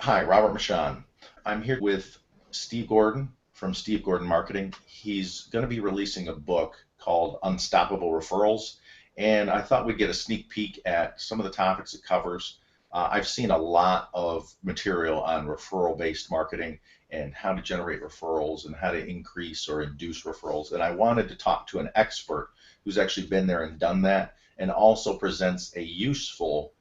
Hi, Robert Michon. I'm here with Steve Gordon from Steve Gordon Marketing. He's going to be releasing a book called Unstoppable Referrals, and I thought we'd get a sneak peek at some of the topics it covers. I've seen a lot of material on referral-based marketing and how to generate referrals and how to increase or induce referrals, and I wanted to talk to an expert who's actually been there and done that, and also presents a useful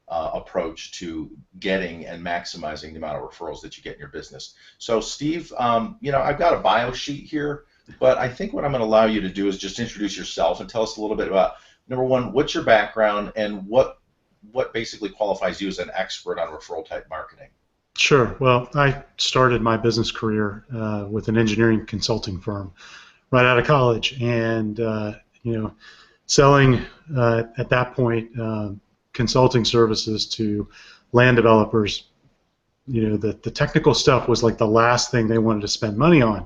approach to getting and maximizing the amount of referrals that you get in your business. So Steve, I've got a bio sheet here, but I think what I'm going to allow you to do is just introduce yourself and tell us a little bit about, number one, what's your background and what basically qualifies you as an expert on referral type marketing. Sure. Well, I started my business career with an engineering consulting firm right out of college, and selling at that point consulting services to land developers. The technical stuff was like the last thing they wanted to spend money on.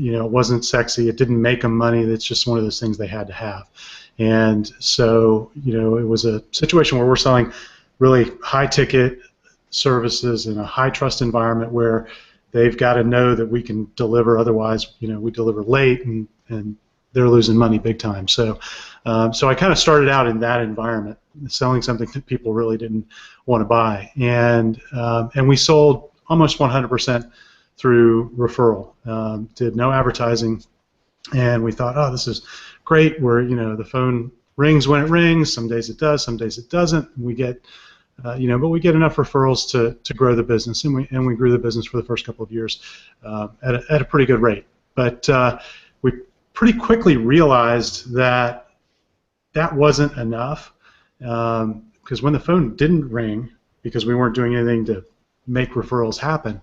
It wasn't sexy. It didn't make them money. It's just one of those things they had to have. And so, it was a situation where we're selling really high-ticket services in a high-trust environment where they've got to know that we can deliver. Otherwise, we deliver late and they're losing money big time. So I kind of started out in that environment, selling something that people really didn't want to buy, and we sold almost 100% through referral. Did no advertising, and we thought, oh, this is great. Where the phone rings when it rings. Some days it does, some days it doesn't. We get but we get enough referrals to grow the business, and we grew the business for the first couple of years at a pretty good rate. But we pretty quickly realized that wasn't enough, because when the phone didn't ring, because we weren't doing anything to make referrals happen,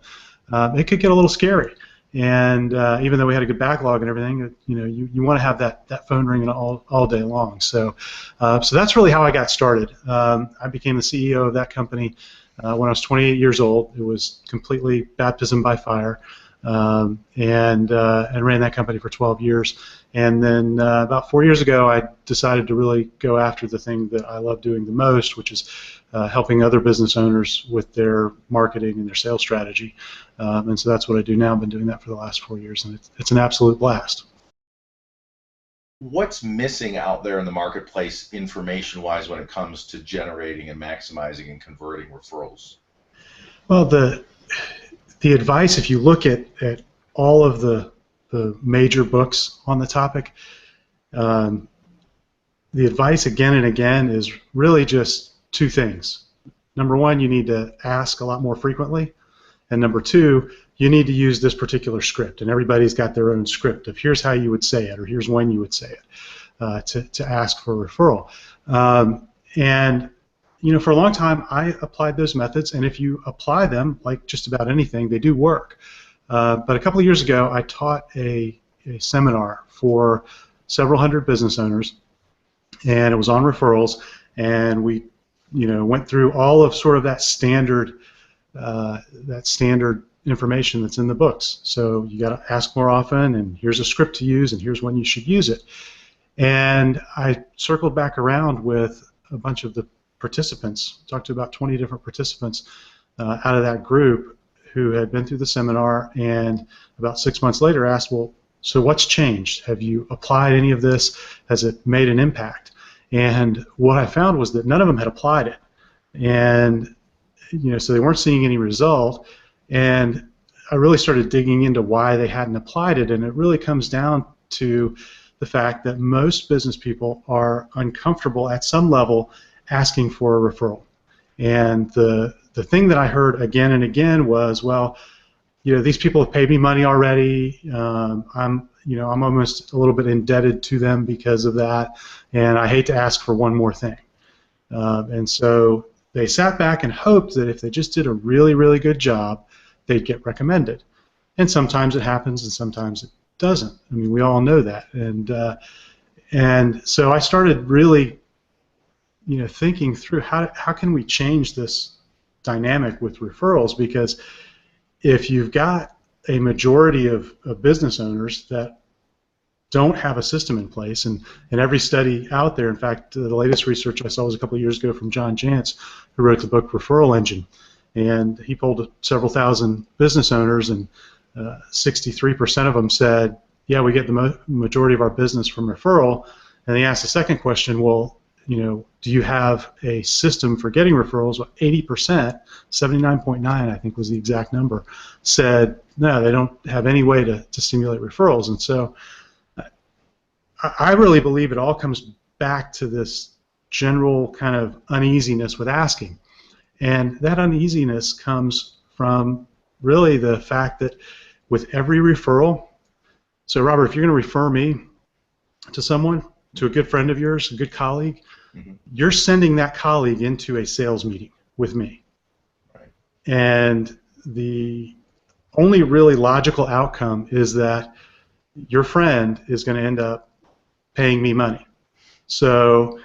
it could get a little scary. And even though we had a good backlog and everything, you want to have that phone ringing all day long. So that's really how I got started. I became the CEO of that company when I was 28 years old. It was completely baptism by fire. And ran that company for 12 years. And then about 4 years ago, I decided to really go after the thing that I love doing the most, which is helping other business owners with their marketing and their sales strategy. And so that's what I do now. I've been doing that for the last 4 years, and it's an absolute blast. What's missing out there in the marketplace information-wise when it comes to generating and maximizing and converting referrals? Well, the advice, if you look at all of the major books on the topic, the advice again and again is really just two things. Number one, you need to ask a lot more frequently, and number two, you need to use this particular script, and everybody's got their own script of here's how you would say it, or here's when you would say it to ask for a referral. And for a long time, I applied those methods, and if you apply them, like just about anything, they do work. But a couple of years ago, I taught a seminar for several hundred business owners, and it was on referrals, and we, went through all of sort of that standard information that's in the books. So you got to ask more often, and here's a script to use, and here's when you should use it. And I circled back around with a bunch of the participants, talked to about 20 different participants out of that group who had been through the seminar, and about 6 months later asked, well, so what's changed? Have you applied any of this? Has it made an impact? And what I found was that none of them had applied it. And so they weren't seeing any result, and I really started digging into why they hadn't applied it, and it really comes down to the fact that most business people are uncomfortable at some level asking for a referral. And the thing that I heard again and again was, well, these people have paid me money already. I'm almost a little bit indebted to them because of that, and I hate to ask for one more thing. And so they sat back and hoped that if they just did a really, really good job, they'd get recommended. And sometimes it happens, and sometimes it doesn't. I mean, we all know that. And so I started really thinking through how can we change this dynamic with referrals, because if you've got a majority of business owners that don't have a system in place, and every study out there, in fact, the latest research I saw was a couple of years ago from John Jantz, who wrote the book Referral Engine, and he polled several thousand business owners, and 63% of them said, yeah, we get the majority of our business from referral. And he asked the second question, well, do you have a system for getting referrals? Well, 80%, 79.9 I think was the exact number, said no, they don't have any way to stimulate referrals. And so I really believe it all comes back to this general kind of uneasiness with asking. And that uneasiness comes from really the fact that with every referral, so Robert, if you're going to refer me to someone, to a good friend of yours, a good colleague, you're sending that colleague into a sales meeting with me. Right. And the only really logical outcome is that your friend is going to end up paying me money. So,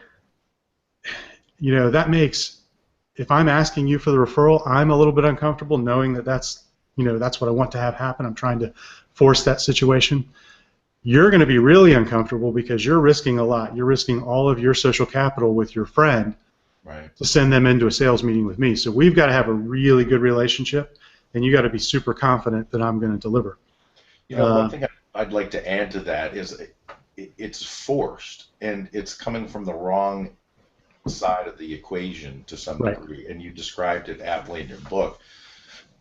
that makes, if I'm asking you for the referral, I'm a little bit uncomfortable knowing that that's what I want to have happen. I'm trying to force that situation. You're going to be really uncomfortable because you're risking a lot. You're risking all of your social capital with your friend, right, to send them into a sales meeting with me. So we've got to have a really good relationship, and you got to be super confident that I'm going to deliver. One thing I'd like to add to that is it's forced, and it's coming from the wrong side of the equation to some degree, and you described it aptly in your book.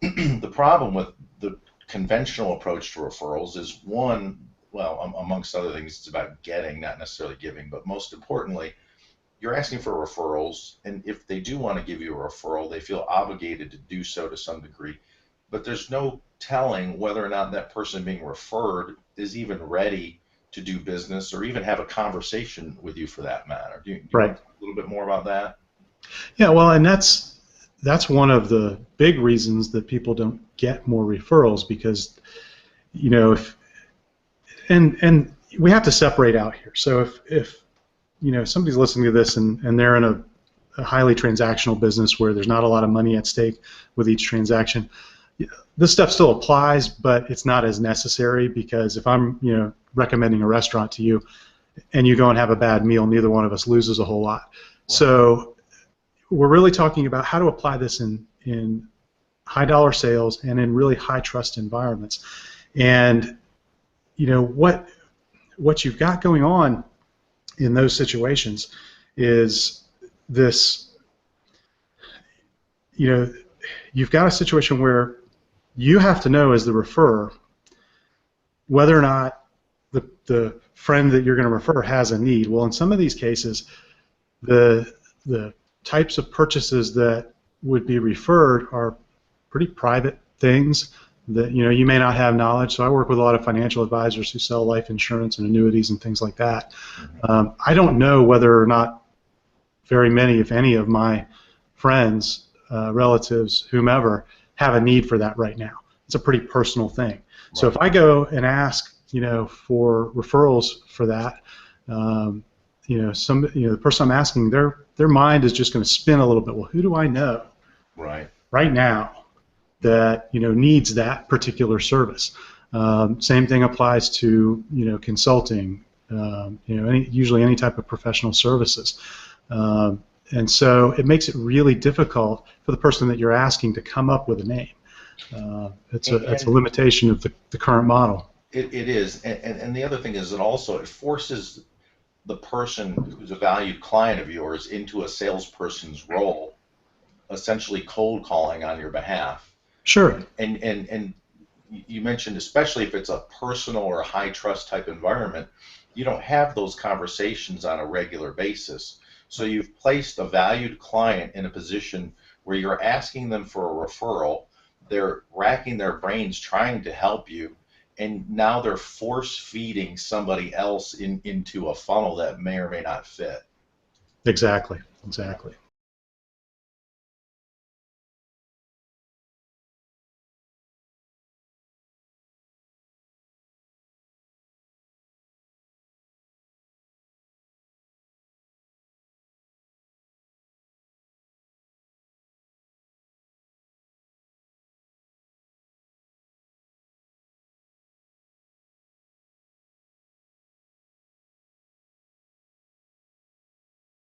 The problem with the conventional approach to referrals is, one, well, amongst other things, it's about getting, not necessarily giving, but most importantly, you're asking for referrals, and if they do want to give you a referral, they feel obligated to do so to some degree, but there's no telling whether or not that person being referred is even ready to do business or even have a conversation with you for that matter. Do you want to talk a little bit more about that? Yeah, well, and that's one of the big reasons that people don't get more referrals, because and we have to separate out here. So if somebody's listening to this and they're in a highly transactional business where there's not a lot of money at stake with each transaction, this stuff still applies, but it's not as necessary, because if I'm recommending a restaurant to you and you go and have a bad meal, neither one of us loses a whole lot. Wow. So we're really talking about how to apply this in high dollar sales and in really high trust environments. And what you've got going on in those situations is this, you've got a situation where you have to know as the referrer whether or not the friend that you're going to refer has a need. Well, in some of these cases, the types of purchases that would be referred are pretty private things that you may not have knowledge. So I work with a lot of financial advisors who sell life insurance and annuities and things like that. I don't know whether or not very many, if any, of my friends, relatives, whomever, have a need for that right now. It's a pretty personal thing. Right. So if I go and ask, for referrals for that, the person I'm asking, their mind is just going to spin a little bit. Well, who do I know right now that needs that particular service? Same thing applies to consulting, usually any type of professional services. And so it makes it really difficult for the person that you're asking to come up with a name. It's a limitation of the current model. It is, and the other thing is that also it forces the person who's a valued client of yours into a salesperson's role, essentially cold calling on your behalf. Sure. And you mentioned, especially if it's a personal or high trust type environment, you don't have those conversations on a regular basis. So you've placed a valued client in a position where you're asking them for a referral, they're racking their brains trying to help you, and now they're force feeding somebody else into a funnel that may or may not fit. Exactly.